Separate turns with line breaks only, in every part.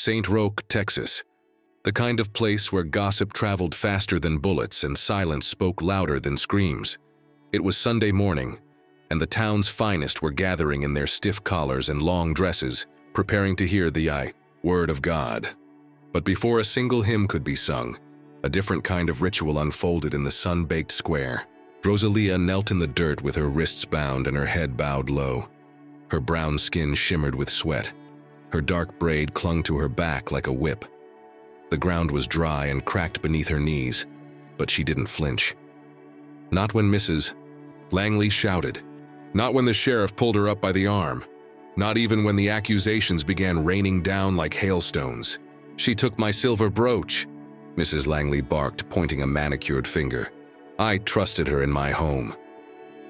St. Roque, Texas. The kind of place where gossip traveled faster than bullets and silence spoke louder than screams. It was Sunday morning, and the town's finest were gathering in their stiff collars and long dresses, preparing to hear the word of God. But before a single hymn could be sung, a different kind of ritual unfolded in the sun-baked square. Rosalía knelt in the dirt with her wrists bound and her head bowed low. Her brown skin shimmered with sweat. Her dark braid clung to her back like a whip. The ground was dry and cracked beneath her knees, but she didn't flinch. Not when Mrs. Langley shouted. Not when the sheriff pulled her up by the arm. Not even when the accusations began raining down like hailstones. "She took my silver brooch," Mrs. Langley barked, pointing a manicured finger. "I trusted her in my home."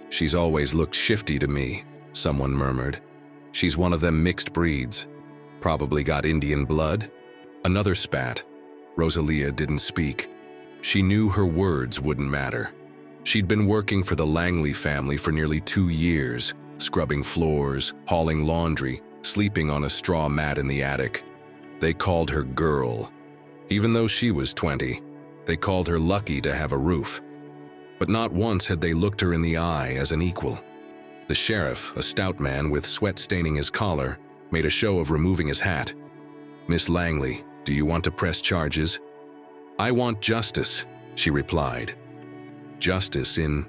"She's always looked shifty to me," someone murmured. "She's one of them mixed breeds. Probably got Indian blood." Another spat. Rosalía didn't speak. She knew her words wouldn't matter. She'd been working for the Langley family for nearly 2 years, scrubbing floors, hauling laundry, sleeping on a straw mat in the attic. They called her Girl. Even though she was 20, they called her lucky to have a roof. But not once had they looked her in the eye as an equal. The sheriff, a stout man with sweat staining his collar, made a show of removing his hat. "Miss Langley, do you want to press charges?" "I want justice," she replied. Justice in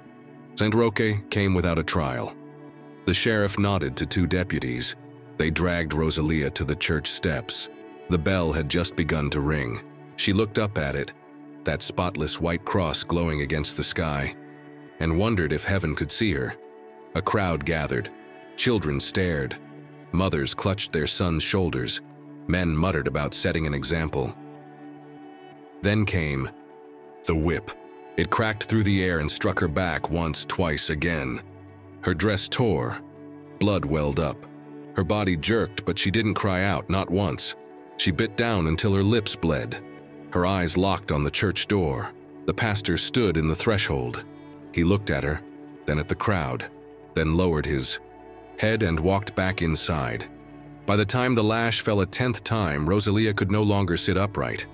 St. Roque came without a trial. The sheriff nodded to 2 deputies. They dragged Rosalía to the church steps. The bell had just begun to ring. She looked up at it, that spotless white cross glowing against the sky, and wondered if heaven could see her. A crowd gathered. Children stared. Mothers clutched their sons' shoulders. Men muttered about setting an example. Then came the whip. It cracked through the air and struck her back once, twice again. Her dress tore. Blood welled up. Her body jerked, but she didn't cry out, not once. She bit down until her lips bled. Her eyes locked on the church door. The pastor stood in the threshold. He looked at her, then at the crowd, then lowered his head and walked back inside. By the time the lash fell a 10th time, Rosalía could no longer sit upright.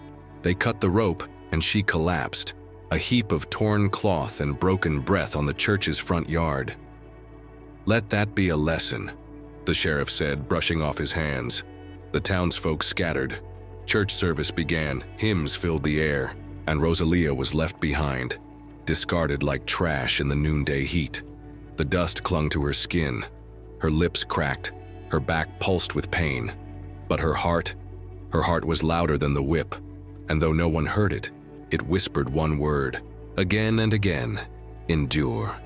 They cut the rope, and she collapsed, a heap of torn cloth and broken breath on the church's front yard. "Let that be a lesson," the sheriff said, brushing off his hands. The townsfolk scattered. Church service began, hymns filled the air, and Rosalía was left behind, discarded like trash in the noonday heat. The dust clung to her skin. Her lips cracked. Her back pulsed with pain. But her heart was louder than the whip, and though no one heard it, it whispered one word, again and again: endure.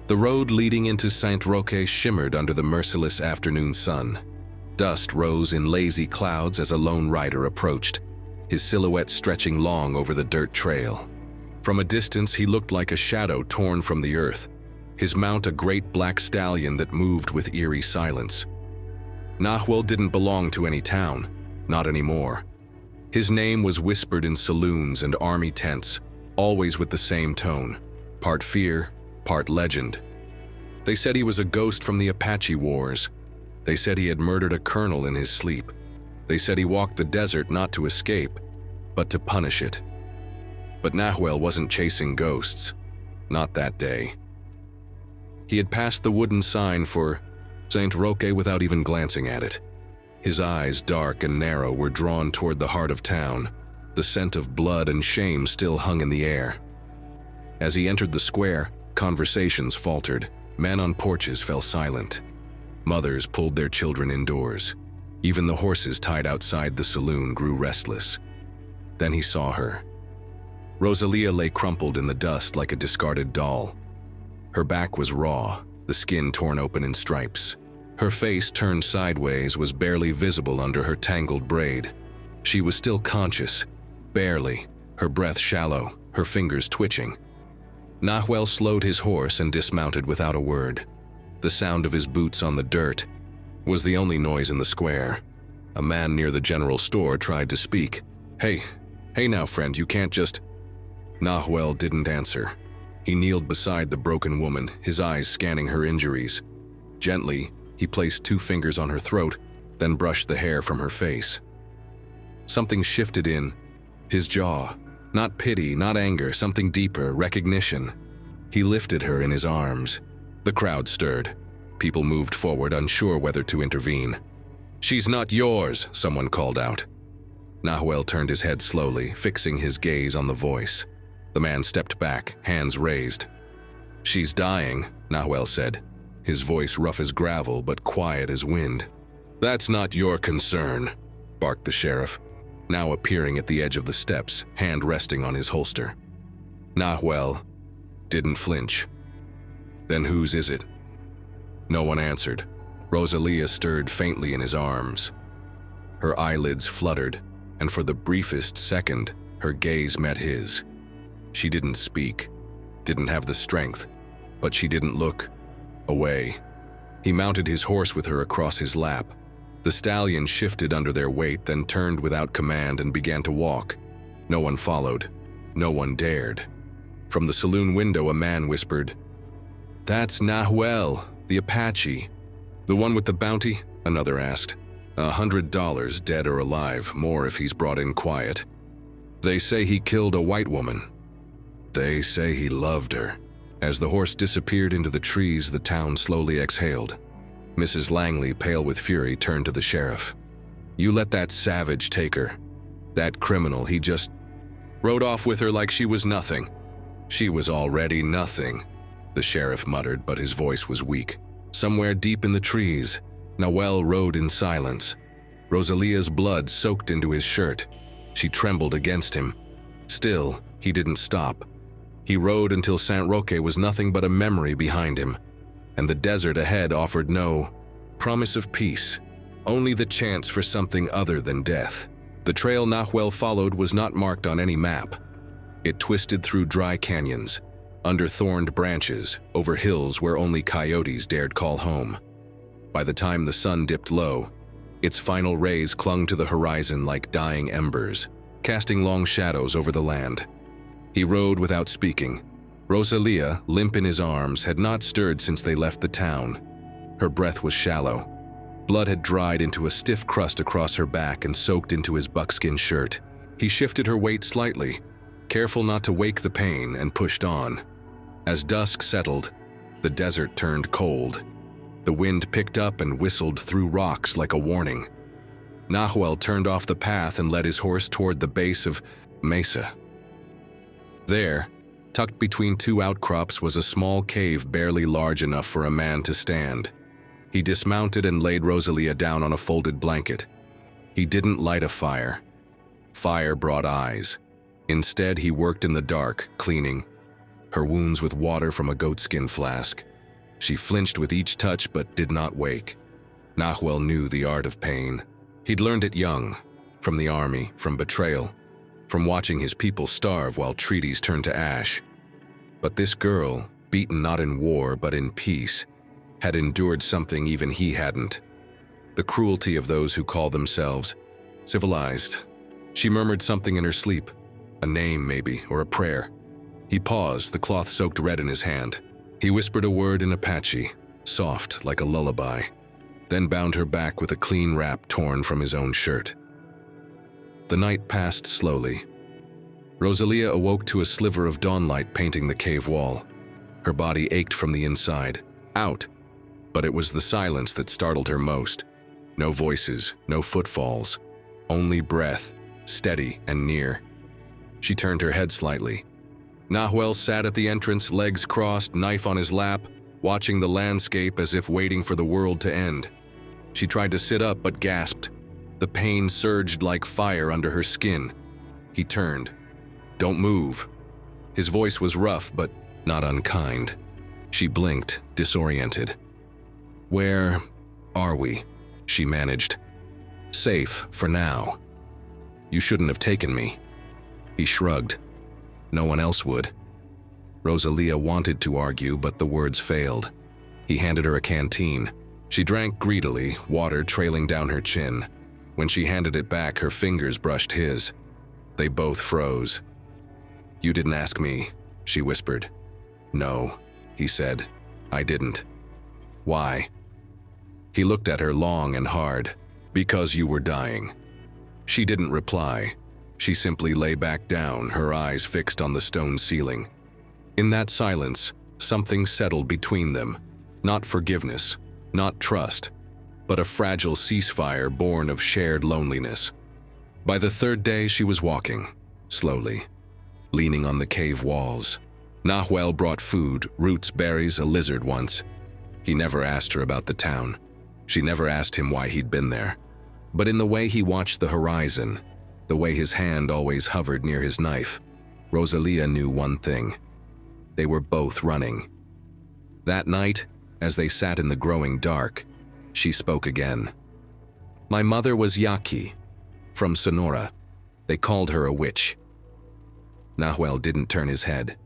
The road leading into St. Roque shimmered under the merciless afternoon sun. Dust rose in lazy clouds as a lone rider approached, his silhouette stretching long over the dirt trail. From a distance, he looked like a shadow torn from the earth, his mount a great black stallion that moved with eerie silence. Nahuel didn't belong to any town, not anymore. His name was whispered in saloons and army tents, always with the same tone, part fear, part legend. They said he was a ghost from the Apache wars. They said he had murdered a colonel in his sleep. They said he walked the desert not to escape, but to punish it. But Nahuel wasn't chasing ghosts, not that day. He had passed the wooden sign for St. Roque without even glancing at it. His eyes, dark and narrow, were drawn toward the heart of town. The scent of blood and shame still hung in the air. As he entered the square, conversations faltered. Men on porches fell silent. Mothers pulled their children indoors. Even the horses tied outside the saloon grew restless. Then he saw her. Rosalía lay crumpled in the dust like a discarded doll. Her back was raw, the skin torn open in stripes. Her face, turned sideways, was barely visible under her tangled braid. She was still conscious, barely, her breath shallow, her fingers twitching. Nahuel slowed his horse and dismounted without a word. The sound of his boots on the dirt was the only noise in the square. A man near the general store tried to speak. Hey now, friend, you can't just..." Nahuel didn't answer. He kneeled beside the broken woman, his eyes scanning her injuries. Gently, he placed 2 fingers on her throat, then brushed the hair from her face. Something shifted in his jaw. Not pity, not anger, something deeper, recognition. He lifted her in his arms. The crowd stirred. People moved forward, unsure whether to intervene. "She's not yours," someone called out. Nahuel turned his head slowly, fixing his gaze on the voice. The man stepped back, hands raised. "She's dying," Nahuel said, his voice rough as gravel but quiet as wind. "That's not your concern," barked the sheriff, now appearing at the edge of the steps, hand resting on his holster. Nahuel didn't flinch. "Then whose is it?" No one answered. Rosalía stirred faintly in his arms. Her eyelids fluttered, and for the briefest second, her gaze met his. She didn't speak, didn't have the strength, but she didn't look away. He mounted his horse with her across his lap. The stallion shifted under their weight, then turned without command and began to walk. No one followed. No one dared. From the saloon window, a man whispered, "That's Nahuel, the Apache." "The one with the bounty?" another asked. $100, dead or alive, more if he's brought in quiet. "They say he killed a white woman." "They say he loved her." As the horse disappeared into the trees, the town slowly exhaled. Mrs. Langley, pale with fury, turned to the sheriff. "You let that savage take her. That criminal, he just rode off with her like she was nothing." "She was already nothing," the sheriff muttered, but his voice was weak. Somewhere deep in the trees, Nahuel rode in silence. Rosalía's blood soaked into his shirt. She trembled against him. Still, he didn't stop. He rode until San Roque was nothing but a memory behind him, and the desert ahead offered no promise of peace, only the chance for something other than death. The trail Nahuel followed was not marked on any map. It twisted through dry canyons, under thorned branches, over hills where only coyotes dared call home. By the time the sun dipped low, its final rays clung to the horizon like dying embers, casting long shadows over the land. He rode without speaking. Rosalía, limp in his arms, had not stirred since they left the town. Her breath was shallow. Blood had dried into a stiff crust across her back and soaked into his buckskin shirt. He shifted her weight slightly, careful not to wake the pain, and pushed on. As dusk settled, the desert turned cold. The wind picked up and whistled through rocks like a warning. Nahuel turned off the path and led his horse toward the base of Mesa. There, tucked between two outcrops, was a small cave barely large enough for a man to stand. He dismounted and laid Rosalía down on a folded blanket. He didn't light a fire. Fire brought eyes. Instead, he worked in the dark, cleaning her wounds with water from a goatskin flask. She flinched with each touch but did not wake. Nahuel knew the art of pain. He'd learned it young, from the army, from betrayal, from watching his people starve while treaties turned to ash. But this girl, beaten not in war but in peace, had endured something even he hadn't. The cruelty of those who call themselves civilized. She murmured something in her sleep, a name maybe, or a prayer. He paused, the cloth soaked red in his hand. He whispered a word in Apache, soft like a lullaby, then bound her back with a clean wrap torn from his own shirt. The night passed slowly. Rosalía awoke to a sliver of dawnlight painting the cave wall. Her body ached from the inside, out, but it was the silence that startled her most. No voices, no footfalls, only breath, steady and near. She turned her head slightly. Nahuel sat at the entrance, legs crossed, knife on his lap, watching the landscape as if waiting for the world to end. She tried to sit up but gasped. The pain surged like fire under her skin. He turned. "Don't move." His voice was rough but not unkind. She blinked, disoriented. "Where are we?" she managed. "Safe for now." "You shouldn't have taken me." He shrugged. No one else would. Rosalía wanted to argue, but the words failed. He handed her a canteen. She drank greedily, water trailing down her chin. When she handed it back, her fingers brushed his. They both froze. "You didn't ask me," she whispered. "No," he said. "I didn't." "Why?" He looked at her long and hard. "Because you were dying." She didn't reply. She simply lay back down, her eyes fixed on the stone ceiling. In that silence, something settled between them. Not forgiveness, not trust, but a fragile ceasefire born of shared loneliness. By the third day, she was walking, slowly, leaning on the cave walls. Nahuel brought food, roots, berries, a lizard once. He never asked her about the town. She never asked him why he'd been there. But in the way he watched the horizon, the way his hand always hovered near his knife, Rosalía knew one thing. They were both running. That night, as they sat in the growing dark, she spoke again. My mother was Yaqui, from Sonora. They called her a witch. Nahuel didn't turn his head.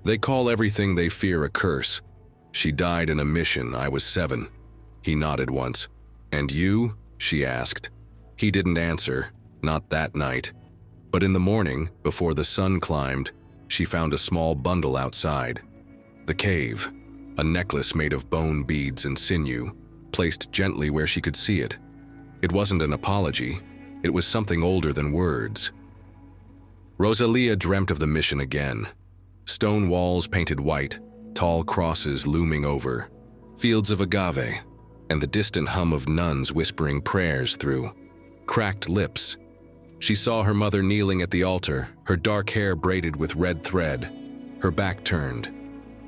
They call everything they fear a curse. She died in a mission. I was 7. He nodded once. And you? She asked. He didn't answer, not that night. But in the morning, before the sun climbed, she found a small bundle outside. The cave, a necklace made of bone beads and sinew, placed gently where she could see it. It wasn't an apology. It was something older than words. Rosalía dreamt of the mission again. Stone walls painted white, tall crosses looming over, fields of agave, and the distant hum of nuns whispering prayers through cracked lips. She saw her mother kneeling at the altar, her dark hair braided with red thread, her back turned.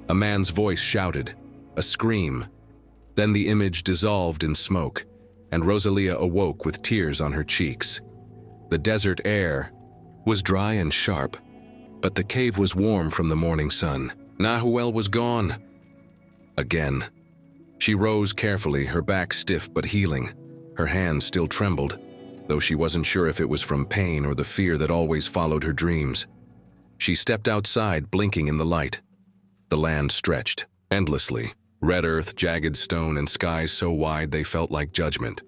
A man's voice shouted, a scream. Then the image dissolved in smoke, and Rosalía awoke with tears on her cheeks. The desert air was dry and sharp, but the cave was warm from the morning sun. Nahuel was gone. Again. She rose carefully, her back stiff but healing. Her hands still trembled, though she wasn't sure if it was from pain or the fear that always followed her dreams. She stepped outside, blinking in the light. The land stretched, endlessly. Red earth, jagged stone, and skies so wide they felt like judgment.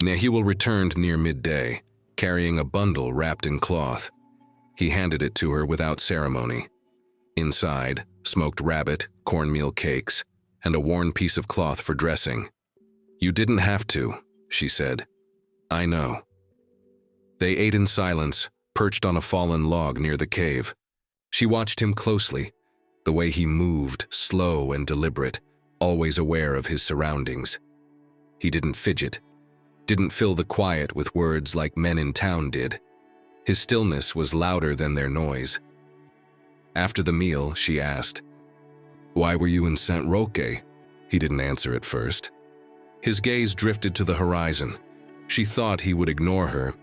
Nahuel returned near midday, carrying a bundle wrapped in cloth. He handed it to her without ceremony. Inside, smoked rabbit, cornmeal cakes, and a worn piece of cloth for dressing. You didn't have to, she said. I know. They ate in silence, perched on a fallen log near the cave. She watched him closely, the way he moved, slow and deliberate, always aware of his surroundings. He didn't fidget, didn't fill the quiet with words like men in town did. His stillness was louder than their noise. After the meal, she asked, "Why were you in Saint Roque?" He didn't answer at first. His gaze drifted to the horizon. She thought he would ignore her,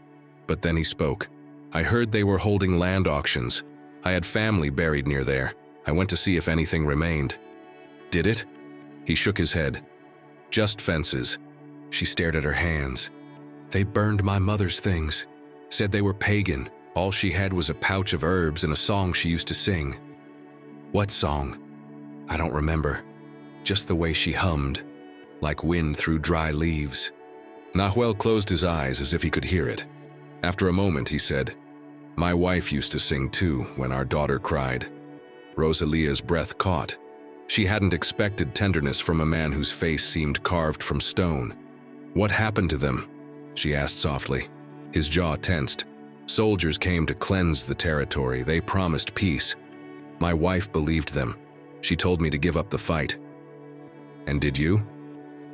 but then he spoke. "I heard they were holding land auctions. I had family buried near there. I went to see if anything remained." "Did it?" He shook his head. "Just fences." She stared at her hands. "They burned my mother's things. Said they were pagan. All she had was a pouch of herbs and a song she used to sing." "What song?" "I don't remember. Just the way she hummed, like wind through dry leaves." Nahuel closed his eyes as if he could hear it. After a moment, he said, "My wife used to sing too when our daughter cried." Rosalía's breath caught. She hadn't expected tenderness from a man whose face seemed carved from stone. "What happened to them?" she asked softly. His jaw tensed. "Soldiers came to cleanse the territory. They promised peace. My wife believed them. She told me to give up the fight." "And did you?"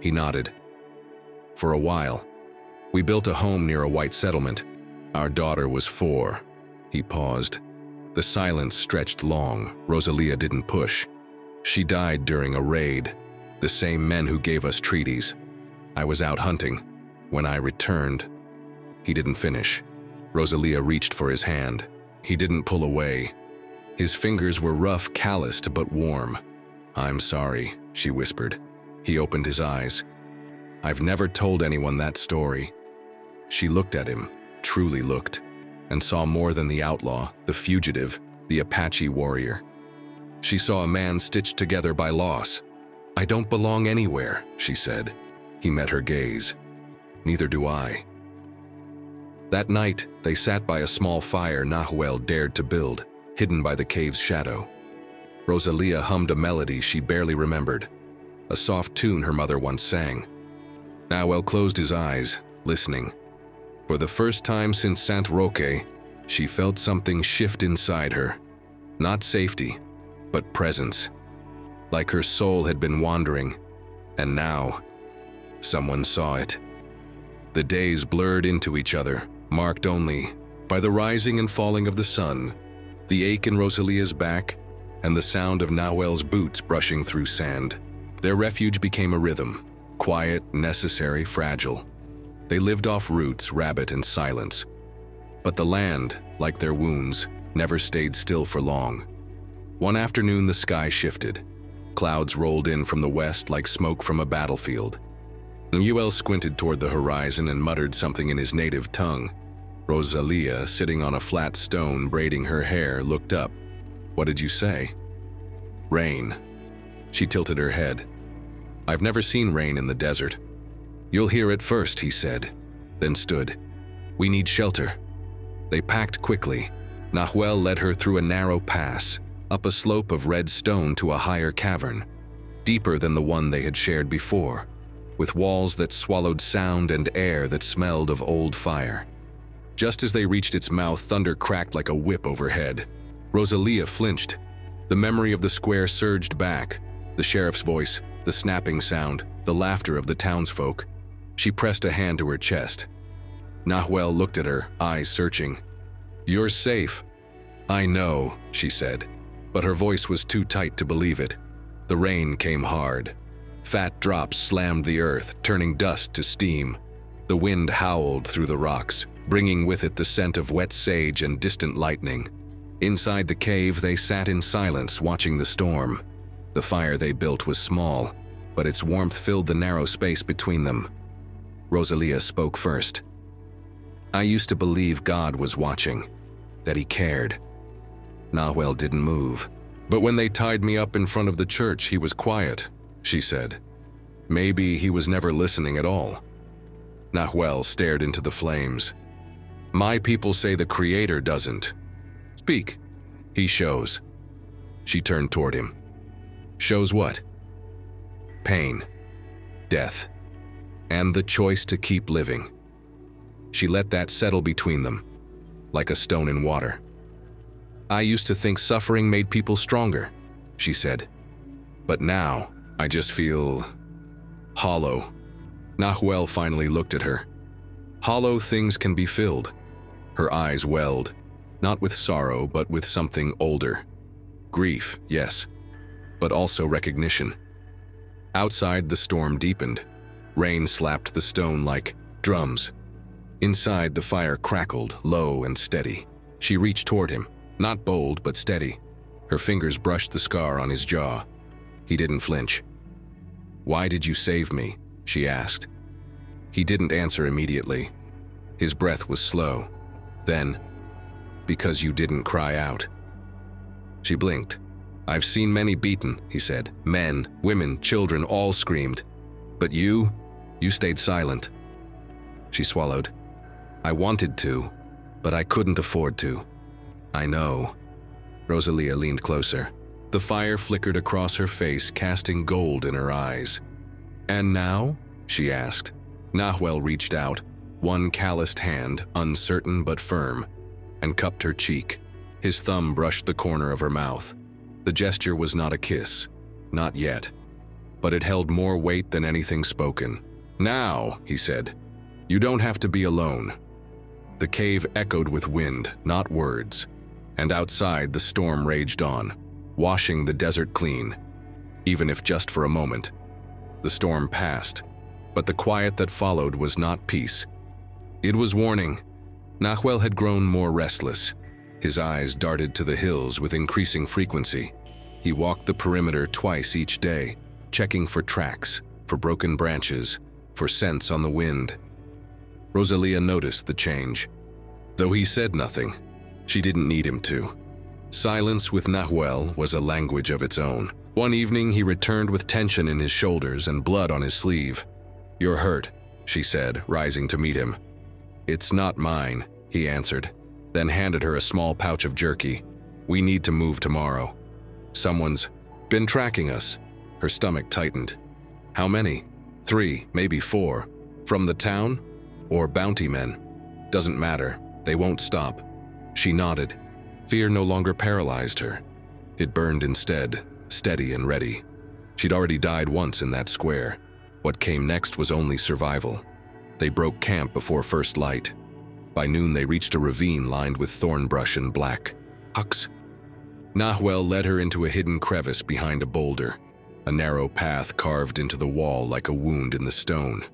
He nodded. "For a while. We built a home near a white settlement. Our daughter was 4. He paused. The silence stretched long. Rosalía didn't push. "She died during a raid. The same men who gave us treaties. I was out hunting. When I returned..." He didn't finish. Rosalía reached for his hand. He didn't pull away. His fingers were rough, calloused, but warm. "I'm sorry," she whispered. He opened his eyes. "I've never told anyone that story." She looked at him, truly looked, and saw more than the outlaw, the fugitive, the Apache warrior. She saw a man stitched together by loss. "I don't belong anywhere," she said. He met her gaze. "Neither do I." That night, they sat by a small fire Nahuel dared to build, hidden by the cave's shadow. Rosalía hummed a melody she barely remembered, a soft tune her mother once sang. Nahuel closed his eyes, listening. For the first time since Saint Roque, she felt something shift inside her. Not safety, but presence. Like her soul had been wandering, and now, someone saw it. The days blurred into each other, marked only by the rising and falling of the sun, the ache in Rosalía's back, and the sound of Nahuel's boots brushing through sand. Their refuge became a rhythm, quiet, necessary, fragile. They lived off roots, rabbit, and silence. But the land, like their wounds, never stayed still for long. One afternoon the sky shifted. Clouds rolled in from the west like smoke from a battlefield. Nahuel squinted toward the horizon and muttered something in his native tongue. Rosalía, sitting on a flat stone braiding her hair, looked up. "What did you say?" "Rain." She tilted her head. "I've never seen rain in the desert." "You'll hear it first," he said, then stood. "We need shelter." They packed quickly. Nahuel led her through a narrow pass, up a slope of red stone to a higher cavern, deeper than the one they had shared before, with walls that swallowed sound and air that smelled of old fire. Just as they reached its mouth, thunder cracked like a whip overhead. Rosalía flinched. The memory of the square surged back, the sheriff's voice, the snapping sound, the laughter of the townsfolk. She pressed a hand to her chest. Nahuel looked at her, eyes searching. "You're safe." "I know," she said, but her voice was too tight to believe it. The rain came hard. Fat drops slammed the earth, turning dust to steam. The wind howled through the rocks, bringing with it the scent of wet sage and distant lightning. Inside the cave, they sat in silence, watching the storm. The fire they built was small, but its warmth filled the narrow space between them. Rosalía spoke first. "I used to believe God was watching, that he cared." Nahuel didn't move. "But when they tied me up in front of the church, he was quiet," she said. "Maybe he was never listening at all." Nahuel stared into the flames. "My people say the Creator doesn't. Speak. He shows." She turned toward him. "Shows what?" "Pain, death, and the choice to keep living." She let that settle between them, like a stone in water. "I used to think suffering made people stronger," she said. "But now, I just feel hollow." Nahuel finally looked at her. "Hollow things can be filled." Her eyes welled, not with sorrow, but with something older. Grief, yes, but also recognition. Outside, the storm deepened. Rain slapped the stone like drums. Inside, the fire crackled, low and steady. She reached toward him, not bold, but steady. Her fingers brushed the scar on his jaw. He didn't flinch. "Why did you save me?" she asked. He didn't answer immediately. His breath was slow. Then, "Because you didn't cry out." She blinked. "I've seen many beaten," he said. "Men, women, children, all screamed. But you stayed silent." She swallowed. "I wanted to, but I couldn't afford to." "I know." Rosalía leaned closer. The fire flickered across her face, casting gold in her eyes. "And now?" she asked. Nahuel reached out, one calloused hand, uncertain but firm, and cupped her cheek. His thumb brushed the corner of her mouth. The gesture was not a kiss, not yet, but it held more weight than anything spoken. "Now," he said, "you don't have to be alone." The cave echoed with wind, not words, and outside the storm raged on, washing the desert clean, even if just for a moment. The storm passed, but the quiet that followed was not peace. It was warning. Nahuel had grown more restless. His eyes darted to the hills with increasing frequency. He walked the perimeter twice each day, checking for tracks, for broken branches, for scents on the wind. Rosalía noticed the change. Though he said nothing, she didn't need him to. Silence with Nahuel was a language of its own. One evening he returned with tension in his shoulders and blood on his sleeve. "You're hurt," she said, rising to meet him. "It's not mine," he answered, then handed her a small pouch of jerky. "We need to move tomorrow. Someone's been tracking us." Her stomach tightened. "How many?" "3, maybe 4. From the town? Or bounty men?" Doesn't matter. They won't stop. She nodded. Fear no longer paralyzed her. It burned instead, steady and ready. She'd already died once in that square. What came next was only survival. They broke camp before first light. By noon they reached a ravine lined with thorn brush and black hucks. Nahuel led her into a hidden crevice behind a boulder, a narrow path carved into the wall like a wound in the stone.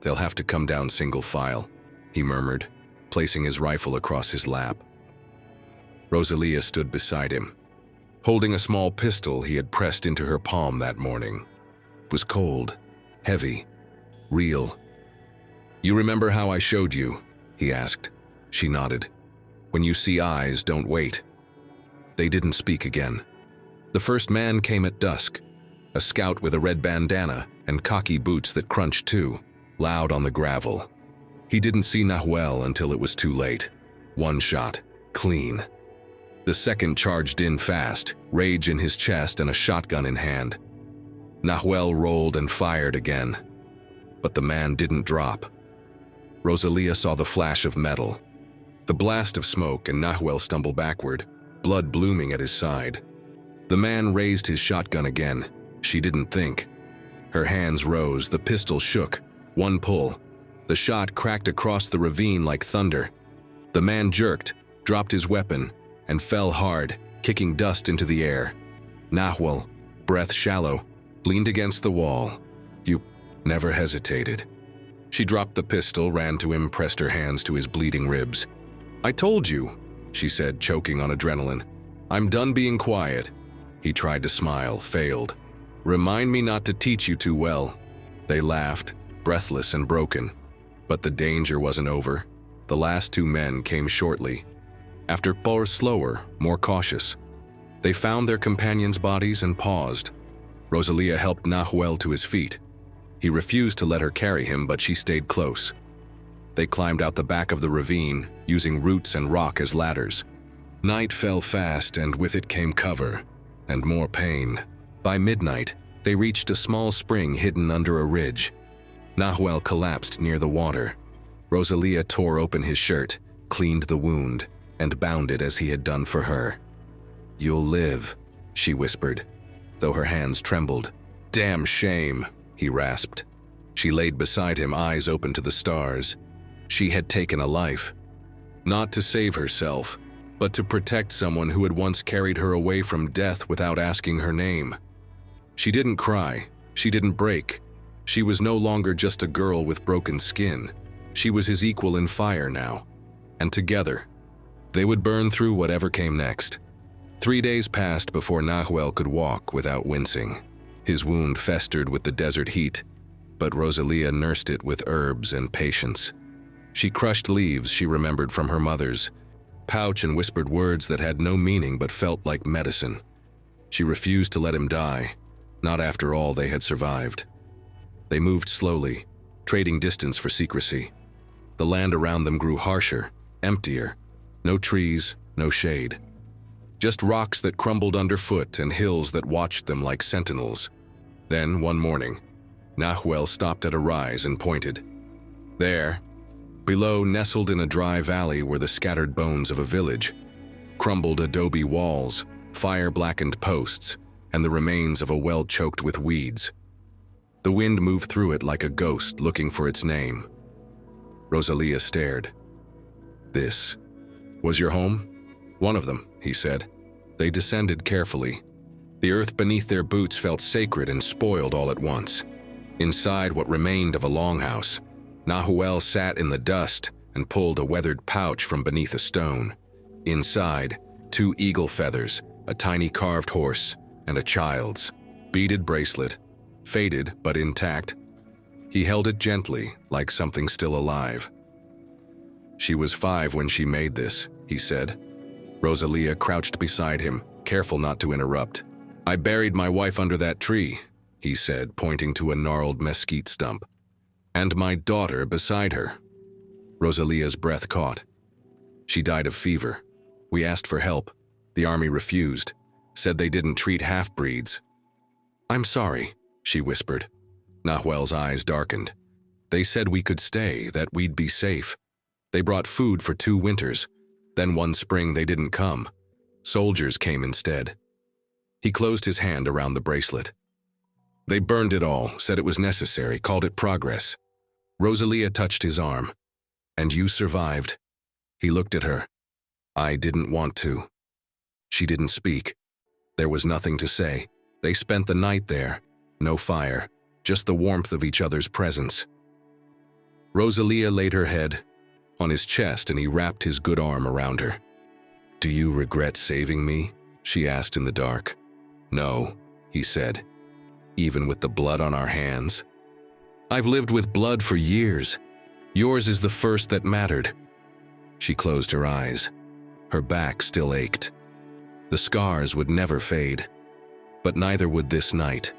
They'll have to come down single file, he murmured, placing his rifle across his lap. Rosalía stood beside him, holding a small pistol he had pressed into her palm that morning. It was cold, heavy, real. You remember how I showed you? He asked. She nodded. When you see eyes, don't wait. They didn't speak again. The first man came at dusk, a scout with a red bandana and cocky boots that crunched too, loud on the gravel. He didn't see Nahuel until it was too late. One shot, clean. The second charged in fast, rage in his chest and a shotgun in hand. Nahuel rolled and fired again, but the man didn't drop. Rosalía saw the flash of metal, the blast of smoke, and Nahuel stumble backward, blood blooming at his side. The man raised his shotgun again. She didn't think. Her hands rose, the pistol shook. One pull. The shot cracked across the ravine like thunder. The man jerked, dropped his weapon, and fell hard, kicking dust into the air. Nahuel, breath shallow, leaned against the wall. You never hesitated. She dropped the pistol, ran to him, pressed her hands to his bleeding ribs. I told you, she said, choking on adrenaline. I'm done being quiet. He tried to smile, failed. Remind me not to teach you too well. They laughed, breathless and broken. But the danger wasn't over. The last two men came shortly. After Paul slower, more cautious. They found their companions' bodies and paused. Rosalía helped Nahuel to his feet. He refused to let her carry him, but she stayed close. They climbed out the back of the ravine, using roots and rock as ladders. Night fell fast, and with it came cover, and more pain. By midnight, they reached a small spring hidden under a ridge. Nahuel collapsed near the water. Rosalía tore open his shirt, cleaned the wound, and bound it as he had done for her. You'll live, she whispered, though her hands trembled. Damn shame, he rasped. She laid beside him, eyes open to the stars. She had taken a life. Not to save herself, but to protect someone who had once carried her away from death without asking her name. She didn't cry. She didn't break. She was no longer just a girl with broken skin. She was his equal in fire now. And together, they would burn through whatever came next. 3 days passed before Nahuel could walk without wincing. His wound festered with the desert heat, but Rosalía nursed it with herbs and patience. She crushed leaves she remembered from her mother's pouch and whispered words that had no meaning but felt like medicine. She refused to let him die, not after all they had survived. They moved slowly, trading distance for secrecy. The land around them grew harsher, emptier. No trees, no shade. Just rocks that crumbled underfoot and hills that watched them like sentinels. Then, one morning, Nahuel stopped at a rise and pointed. There, below, nestled in a dry valley, were the scattered bones of a village, crumbled adobe walls, fire-blackened posts, and the remains of a well choked with weeds. The wind moved through it like a ghost looking for its name. Rosalía stared. This was your home? One of them, he said. They descended carefully. The earth beneath their boots felt sacred and spoiled all at once. Inside what remained of a longhouse, Nahuel sat in the dust and pulled a weathered pouch from beneath a stone. Inside, 2 eagle feathers, a tiny carved horse, and a child's beaded bracelet, faded but intact. He held it gently, like something still alive. She was 5 when she made this, he said. Rosalía crouched beside him, careful not to interrupt. I buried my wife under that tree, he said, pointing to a gnarled mesquite stump. And my daughter beside her. Rosalía's breath caught. She died of fever. We asked for help. The army refused, said they didn't treat half-breeds. I'm sorry, she whispered. Nahuel's eyes darkened. They said we could stay, that we'd be safe. They brought food for 2 winters. Then one spring they didn't come. Soldiers came instead. He closed his hand around the bracelet. They burned it all, said it was necessary, called it progress. Rosalía touched his arm. And you survived. He looked at her. I didn't want to. She didn't speak. There was nothing to say. They spent the night there. No fire, just the warmth of each other's presence. Rosalía laid her head on his chest and he wrapped his good arm around her. Do you regret saving me? She asked in the dark. No, he said. Even with the blood on our hands? I've lived with blood for years. Yours is the first that mattered. She closed her eyes. Her back still ached. The scars would never fade. But neither would this night.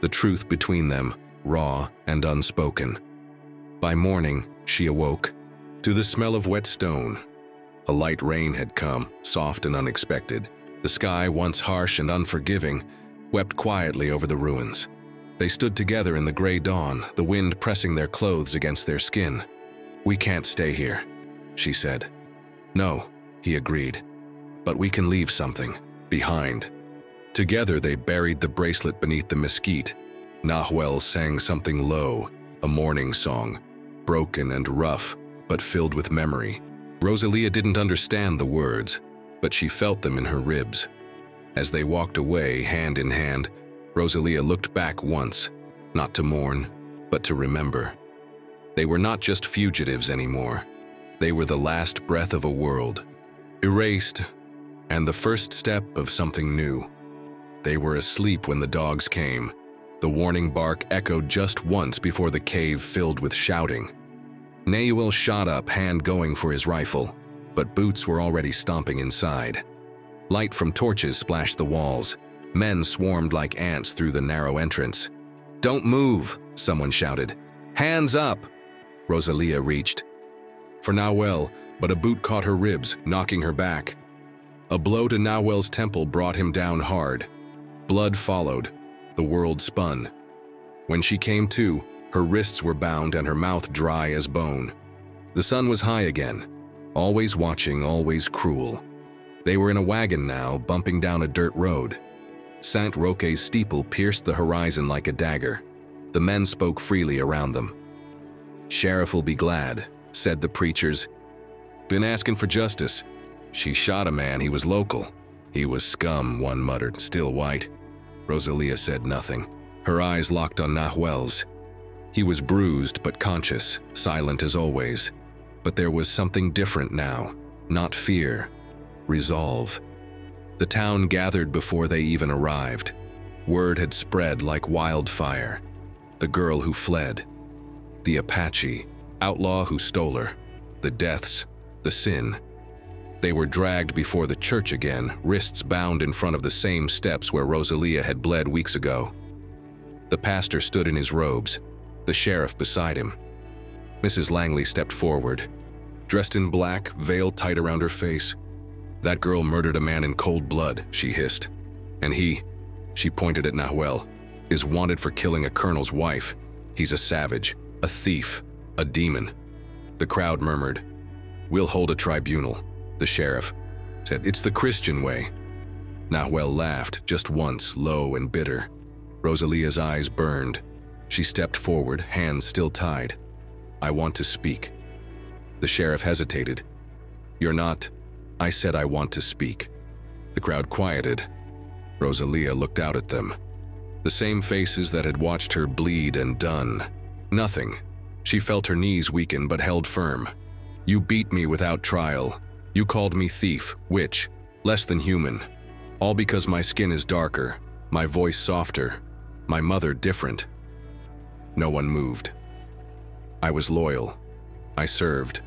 The truth between them, raw and unspoken. By morning, she awoke to the smell of wet stone. A light rain had come, soft and unexpected. The sky, once harsh and unforgiving, wept quietly over the ruins. They stood together in the gray dawn, the wind pressing their clothes against their skin. We can't stay here, she said. No, he agreed. But we can leave something behind. Together they buried the bracelet beneath the mesquite. Nahuel sang something low, a mourning song, broken and rough, but filled with memory. Rosalía didn't understand the words, but she felt them in her ribs. As they walked away, hand in hand, Rosalía looked back once, not to mourn, but to remember. They were not just fugitives anymore. They were the last breath of a world, erased, and the first step of something new. They were asleep when the dogs came. The warning bark echoed just once before the cave filled with shouting. Nahuel shot up, hand going for his rifle, but boots were already stomping inside. Light from torches splashed the walls. Men swarmed like ants through the narrow entrance. Don't move, someone shouted. Hands up! Rosalía reached for Nahuel, but a boot caught her ribs, knocking her back. A blow to Nahuel's temple brought him down hard. Blood followed. The world spun. When she came to, her wrists were bound and her mouth dry as bone. The sun was high again, always watching, always cruel. They were in a wagon now, bumping down a dirt road. Saint Roque's steeple pierced the horizon like a dagger. The men spoke freely around them. Sheriff will be glad, said the preachers. Been asking for justice. She shot a man, he was local. He was scum, one muttered, still white. Rosalía said nothing. Her eyes locked on Nahuel's. He was bruised but conscious, silent as always. But there was something different now, not fear, resolve. The town gathered before they even arrived. Word had spread like wildfire. The girl who fled. The Apache, outlaw who stole her. The deaths, the sin. They were dragged before the church again, wrists bound in front of the same steps where Rosalía had bled weeks ago. The pastor stood in his robes, the sheriff beside him. Mrs. Langley stepped forward, dressed in black, veil tight around her face. That girl murdered a man in cold blood, she hissed. And he, she pointed at Nahuel, is wanted for killing a colonel's wife. He's a savage, a thief, a demon. The crowd murmured. We'll hold a tribunal, the sheriff said. It's the Christian way. Nahuel laughed, just once, low and bitter. Rosalía's eyes burned. She stepped forward, hands still tied. I want to speak. The sheriff hesitated. You're not. I said I want to speak. The crowd quieted. Rosalía looked out at them. The same faces that had watched her bleed and done. Nothing. She felt her knees weaken but held firm. You beat me without trial. You called me thief, witch, less than human. All because my skin is darker, my voice softer, my mother different. No one moved. I was loyal. I served.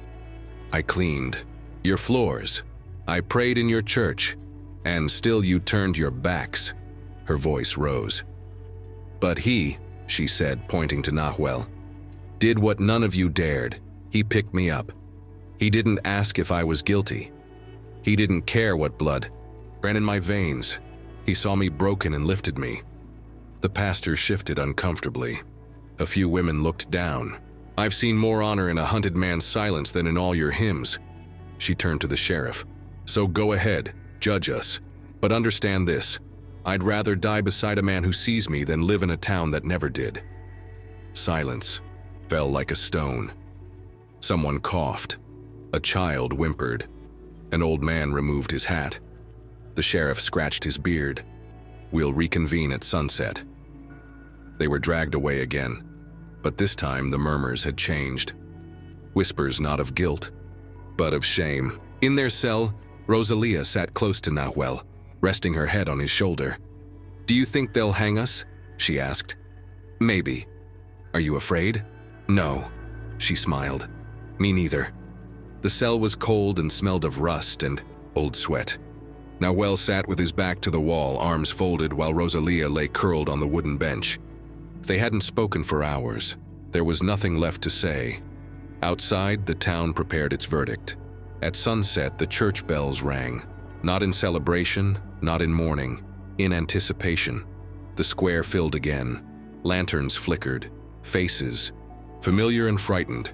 I cleaned your floors. I prayed in your church, and still you turned your backs. Her voice rose. But he, she said, pointing to Nahuel, did what none of you dared. He picked me up. He didn't ask if I was guilty. He didn't care what blood ran in my veins. He saw me broken and lifted me. The pastor shifted uncomfortably. A few women looked down. I've seen more honor in a hunted man's silence than in all your hymns." She turned to the sheriff. "So go ahead, judge us. But understand this, I'd rather die beside a man who sees me than live in a town that never did." Silence fell like a stone. Someone coughed. A child whimpered. An old man removed his hat. The sheriff scratched his beard. "We'll reconvene at sunset." They were dragged away again, but this time the murmurs had changed. Whispers not of guilt, but of shame. In their cell, Rosalía sat close to Nahuel, resting her head on his shoulder. "Do you think they'll hang us?" she asked. "Maybe." "Are you afraid?" "No," she smiled. "Me neither." The cell was cold and smelled of rust and old sweat. Nahuel sat with his back to the wall, arms folded, while Rosalía lay curled on the wooden bench. They hadn't spoken for hours. There was nothing left to say. Outside, the town prepared its verdict. At sunset, the church bells rang. Not in celebration, not in mourning, in anticipation. The square filled again. Lanterns flickered. Faces, familiar and frightened,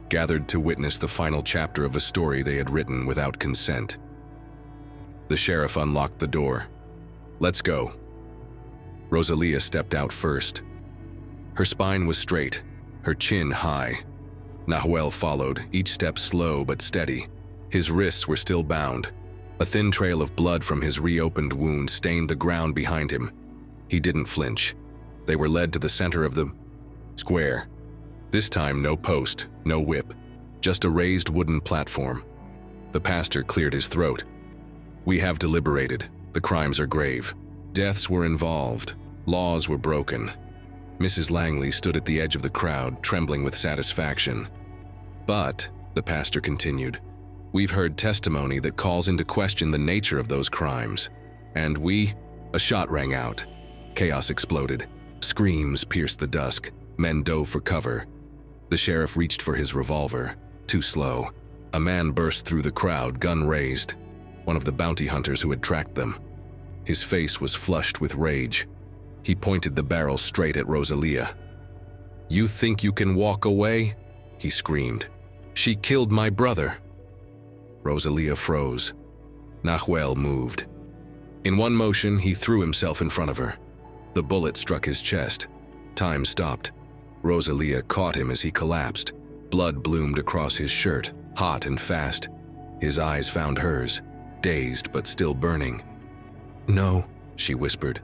gathered to witness the final chapter of a story they had written without consent. The sheriff unlocked the door. "Let's go." Rosalía stepped out first. Her spine was straight, her chin high. Nahuel followed, each step slow but steady. His wrists were still bound. A thin trail of blood from his reopened wound stained the ground behind him. He didn't flinch. They were led to the center of the square. This time no post, no whip, just a raised wooden platform. The pastor cleared his throat. "We have deliberated. The crimes are grave. Deaths were involved. Laws were broken." Mrs. Langley stood at the edge of the crowd, trembling with satisfaction. "But," the pastor continued, "we've heard testimony that calls into question the nature of those crimes. And A shot rang out. Chaos exploded. Screams pierced the dusk. Men dove for cover. The sheriff reached for his revolver. Too slow. A man burst through the crowd, gun raised. One of the bounty hunters who had tracked them. His face was flushed with rage. He pointed the barrel straight at Rosalía. "You think you can walk away?" he screamed. "She killed my brother." Rosalía froze. Nahuel moved. In one motion, he threw himself in front of her. The bullet struck his chest. Time stopped. Rosalía caught him as he collapsed. Blood bloomed across his shirt, hot and fast. His eyes found hers, dazed but still burning. "No," she whispered,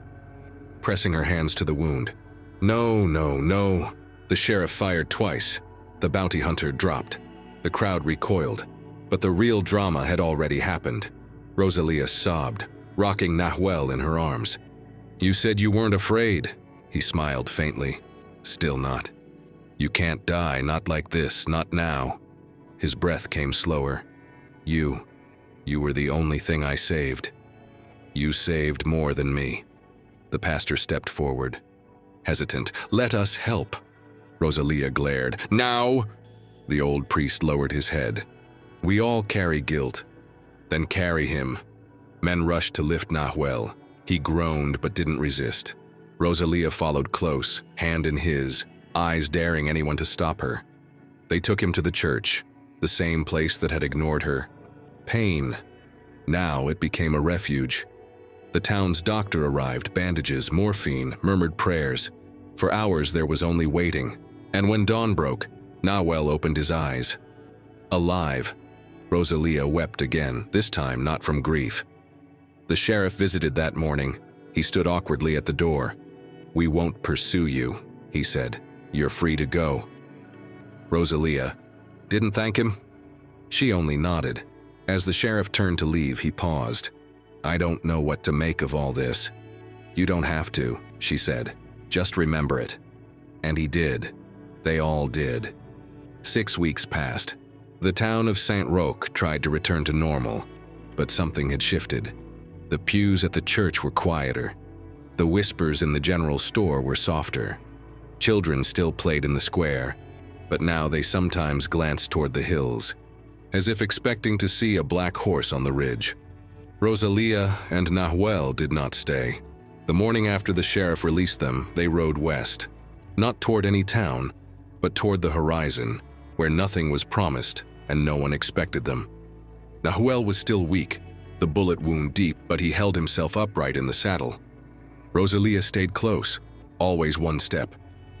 pressing her hands to the wound. "No, no, no." The sheriff fired twice. The bounty hunter dropped. The crowd recoiled, but the real drama had already happened. Rosalía sobbed, rocking Nahuel in her arms. "You said you weren't afraid," he smiled faintly. "Still not. You can't die, not like this, not now." His breath came slower. You were the only thing I saved. You saved more than me." The pastor stepped forward, hesitant. "Let us help." Rosalía glared. "Now!" The old priest lowered his head. "We all carry guilt. Then carry him." Men rushed to lift Nahuel. He groaned but didn't resist. Rosalía followed close, hand in his, eyes daring anyone to stop her. They took him to the church, the same place that had ignored her. Pain. Now it became a refuge. The town's doctor arrived, bandages, morphine, murmured prayers. For hours there was only waiting, and when dawn broke, Nahuel opened his eyes. Alive. Rosalía wept again, this time not from grief. The sheriff visited that morning. He stood awkwardly at the door. "We won't pursue you," he said. "You're free to go." Rosalía didn't thank him. She only nodded. As the sheriff turned to leave, he paused. "I don't know what to make of all this." "You don't have to," she said. "Just remember it." And he did. They all did. 6 weeks passed. The town of Saint Roch tried to return to normal, but something had shifted. The pews at the church were quieter. The whispers in the general store were softer. Children still played in the square, but now they sometimes glanced toward the hills, as if expecting to see a black horse on the ridge. Rosalía and Nahuel did not stay. The morning after the sheriff released them, they rode west. Not toward any town, but toward the horizon, where nothing was promised and no one expected them. Nahuel was still weak, the bullet wound deep, but he held himself upright in the saddle. Rosalía stayed close, always one step,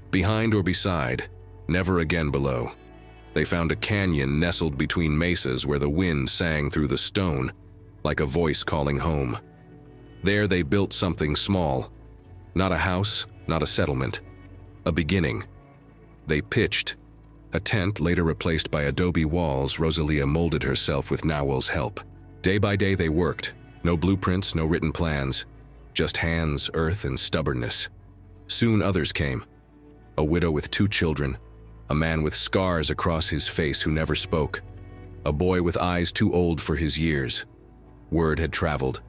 behind or beside, never again below. They found a canyon nestled between mesas where the wind sang through the stone, like a voice calling home. There they built something small, not a house, not a settlement, a beginning. They pitched. A tent, later replaced by adobe walls, Rosalía molded herself with Nahuel's help. Day by day they worked, no blueprints, no written plans, just hands, earth, and stubbornness. Soon others came. A widow with 2 children, a man with scars across his face who never spoke, a boy with eyes too old for his years. Word had traveled.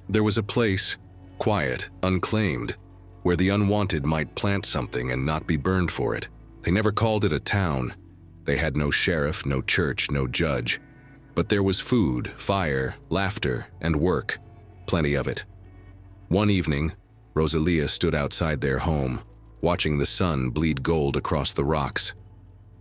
There was a place, quiet, unclaimed, where the unwanted might plant something and not be burned for it. They never called it a town. They had no sheriff, no church, no judge. But there was food, fire, laughter, and work, plenty of it. One evening, Rosalía stood outside their home, watching the sun bleed gold across the rocks.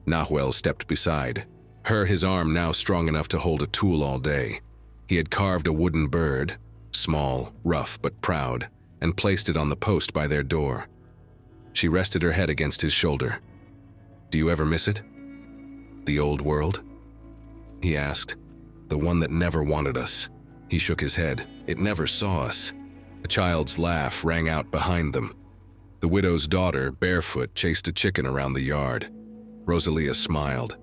Nahuel stepped beside her, his arm now strong enough to hold a tool all day. He had carved a wooden bird, small, rough, but proud, and placed it on the post by their door. She rested her head against his shoulder. "Do you ever miss it? The old world?" he asked. "The one that never wanted us." He shook his head. "It never saw us." A child's laugh rang out behind them. The widow's daughter, barefoot, chased a chicken around the yard. Rosalía smiled.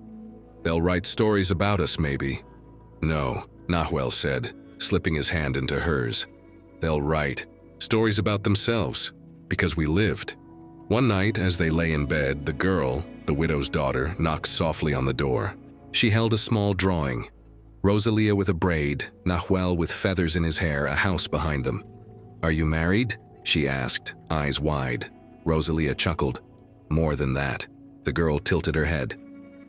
"They'll write stories about us, maybe." "No," Nahuel said, slipping his hand into hers. "They'll write stories about themselves, because we lived." One night, as they lay in bed, the girl, the widow's daughter, knocked softly on the door. She held a small drawing. Rosalía with a braid, Nahuel with feathers in his hair, a house behind them. "Are you married?" she asked, eyes wide. Rosalía chuckled. "More than that." The girl tilted her head.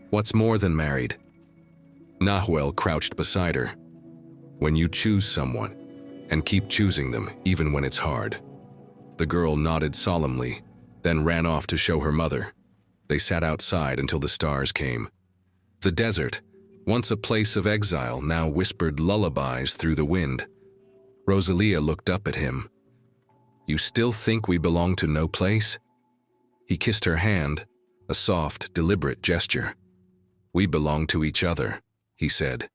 "What's more than married?" Nahuel crouched beside her. "When you choose someone, and keep choosing them, even when it's hard." The girl nodded solemnly, then ran off to show her mother. They sat outside until the stars came. The desert, once a place of exile, now whispered lullabies through the wind. Rosalía looked up at him. "You still think we belong to no place?" He kissed her hand, a soft, deliberate gesture. "We belong to each other," he said,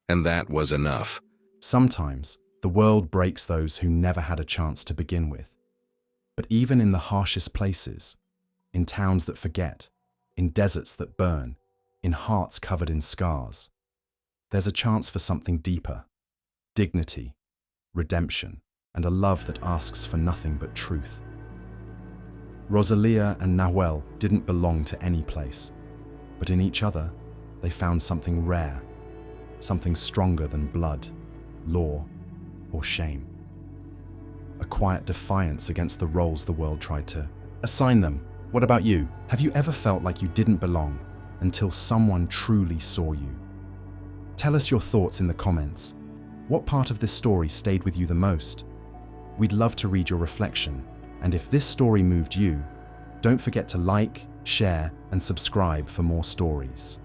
and that was enough.
Sometimes, the world breaks those who never had a chance to begin with. But even in the harshest places, in towns that forget, in deserts that burn, in hearts covered in scars, there's a chance for something deeper, dignity, redemption, and a love that asks for nothing but truth. Rosalía and Nahuel didn't belong to any place, but in each other, they found something rare, something stronger than blood, law, or shame. A quiet defiance against the roles the world tried to assign them. What about you? Have you ever felt like you didn't belong until someone truly saw you? Tell us your thoughts in the comments. What part of this story stayed with you the most? We'd love to read your reflection, and if this story moved you, don't forget to like, share, and subscribe for more stories.